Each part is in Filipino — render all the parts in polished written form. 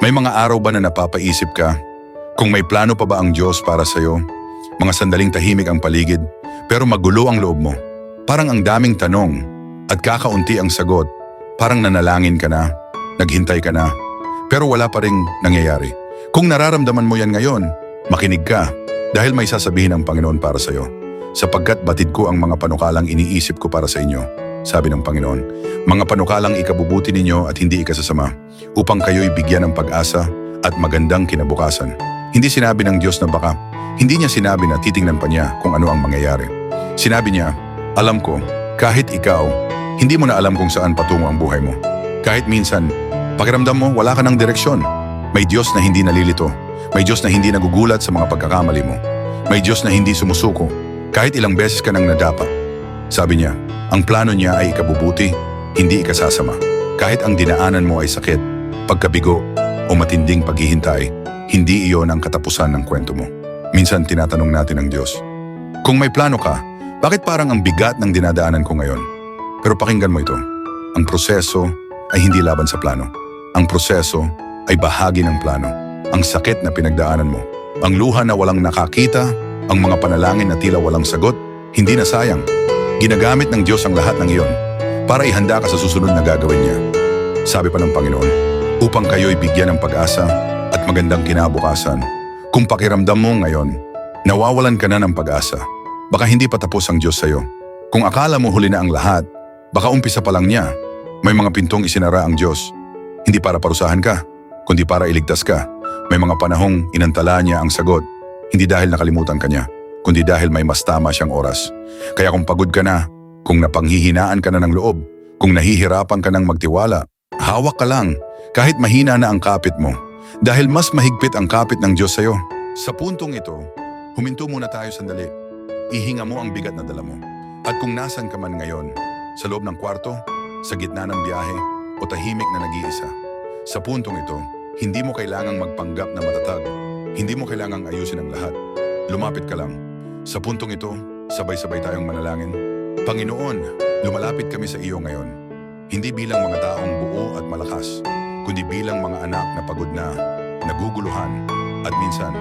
May mga araw ba na napapaisip ka kung may plano pa ba ang Diyos para sa'yo? Mga sandaling tahimik ang paligid, pero magulo ang loob mo. Parang ang daming tanong at kakaunti ang sagot. Parang nanalangin ka na, naghintay ka na, pero wala pa ring nangyayari. Kung nararamdaman mo yan ngayon, makinig ka dahil may sasabihin ang Panginoon para sa'yo. Sapagkat batid ko ang mga panukalang iniisip ko para sa inyo, sabi ng Panginoon. Mga panukalang ikabubuti ninyo at hindi ikasasama, upang kayo'y bigyan ng pag-asa at magandang kinabukasan. Hindi sinabi ng Diyos na baka, hindi niya sinabi na titingnan pa niya kung ano ang mangyayari. Sinabi niya, alam ko, kahit ikaw, hindi mo na alam kung saan patungo ang buhay mo. Kahit minsan, pakiramdam mo wala ka ng direksyon. May Diyos na hindi nalilito. May Diyos na hindi nagugulat sa mga pagkakamali mo. May Diyos na hindi sumusuko, kahit ilang beses ka nang nadapa. Sabi niya, ang plano niya ay ikabubuti, hindi ikasasama. Kahit ang dinaanan mo ay sakit, pagkabigo o matinding paghihintay, hindi iyon ang katapusan ng kwento mo. Minsan tinatanong natin ang Diyos, kung may plano ka, bakit parang ang bigat ng dinadaanan ko ngayon? Pero pakinggan mo ito, ang proseso ay hindi laban sa plano. Ang proseso ay bahagi ng plano. Ang sakit na pinagdaanan mo, ang luha na walang nakakita, ang mga panalangin na tila walang sagot, hindi na sayang. Ginagamit ng Diyos ang lahat ng iyon para ihanda ka sa susunod na gagawin niya. Sabi pa ng Panginoon, upang kayo'y bigyan ng pag-asa at magandang kinabukasan. Kung pakiramdam mo ngayon, nawawalan ka na ng pag-asa, baka hindi pa tapos ang Diyos sa'yo. Kung akala mo huli na ang lahat, baka umpisa pa lang niya. May mga pintong isinara ang Diyos, hindi para parusahan ka, kundi para iligtas ka. May mga panahong inantala niya ang sagot, hindi dahil nakalimutan ka niya, kundi dahil may mas tama siyang oras. Kaya kung pagod ka na, kung napanghihinaan ka na ng loob, kung nahihirapan ka ng magtiwala, hawak ka lang kahit mahina na ang kapit mo. Dahil mas mahigpit ang kapit ng Diyos sa'yo. Sa puntong ito, huminto muna tayo sandali. Ihinga mo ang bigat na dala mo. At kung nasan ka man ngayon, sa loob ng kwarto, sa gitna ng biyahe, o tahimik na nag-iisa, sa puntong ito, hindi mo kailangang magpanggap na matatag. Hindi mo kailangang ayusin ang lahat. Lumapit ka lang. Sa puntong ito, sabay-sabay tayong manalangin. Panginoon, lumalapit kami sa iyo ngayon. Hindi bilang mga taong buo at malakas, kundi bilang mga anak na pagod na, naguguluhan, at minsan,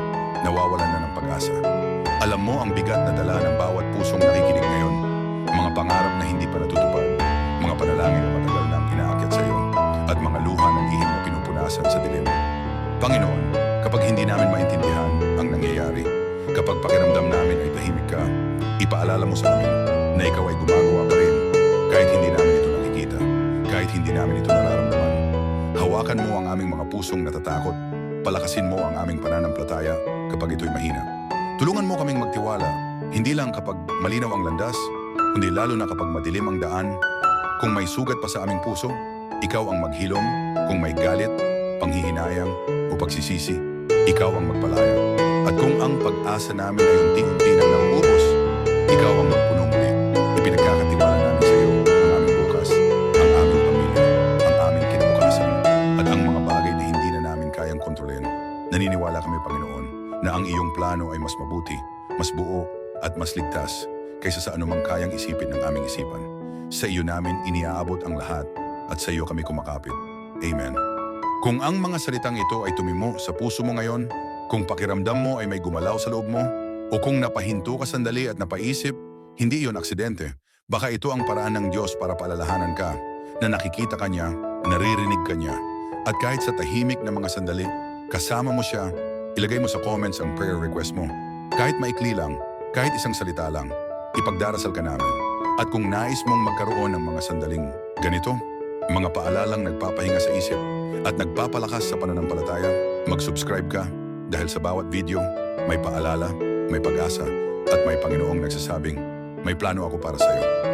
nawawalan na ng pag-asa. Alam mo ang bigat na dala ng bawat pusong nakikinig ngayon. Mga pangarap na hindi pa natutupad, mga panalangin na matagal nang inaakyat sa iyo, at mga luha ng lihim na pinupunasan sa dilim. Panginoon, kapag hindi namin maintindihan ang nangyayari, kapag pakiramdam namin ay tahimik ka, ipaalala mo sa amin na ikaw ay gumagawa pa rin, kahit hindi namin ito nakikita, kahit hindi namin ito nararamdaman. Hawakan mo ang aming mga pusong natatakot, palakasin mo ang aming pananampalataya kapag ito'y mahina. Tulungan mo kaming magtiwala, hindi lang kapag malinaw ang landas, kundi lalo na kapag madilim ang daan. Kung may sugat pa sa aming puso, ikaw ang maghilom. Kung may galit, panghihinayang o pagsisisi, ikaw ang magpalaya. At kung ang pag-asa namin ay unti-unti nang nauubos, ikaw ang magpuno muli. Ipinagkakatiwala namin sa iyo ang aming bukas, ang aming pamilya, ang aming kinabukasan, at ang mga bagay na hindi na namin kayang kontrolin. Naniniwala kami, Panginoon, na ang iyong plano ay mas mabuti, mas buo, at mas ligtas kaysa sa anumang kayang isipin ng aming isipan. Sa iyo namin iniaabot ang lahat, at sa iyo kami kumakapit. Amen. Kung ang mga salitang ito ay tumimo sa puso mo ngayon, kung pakiramdam mo ay may gumalaw sa loob mo, o kung napahinto ka sandali at napaisip, hindi iyon aksidente. Baka ito ang paraan ng Diyos para paalalahanan ka na nakikita ka niya, naririnig ka niya. At kahit sa tahimik na mga sandali, kasama mo siya, ilagay mo sa comments ang prayer request mo. Kahit maikli lang, kahit isang salita lang, ipagdarasal ka namin. At kung nais mong magkaroon ng mga sandaling ganito, mga paalalang nagpapahinga sa isip at nagpapalakas sa pananampalataya, mag-subscribe ka dahil sa bawat video, may paalala, may pag-asa, at may Panginoong nagsasabing, may plano ako para sa iyo.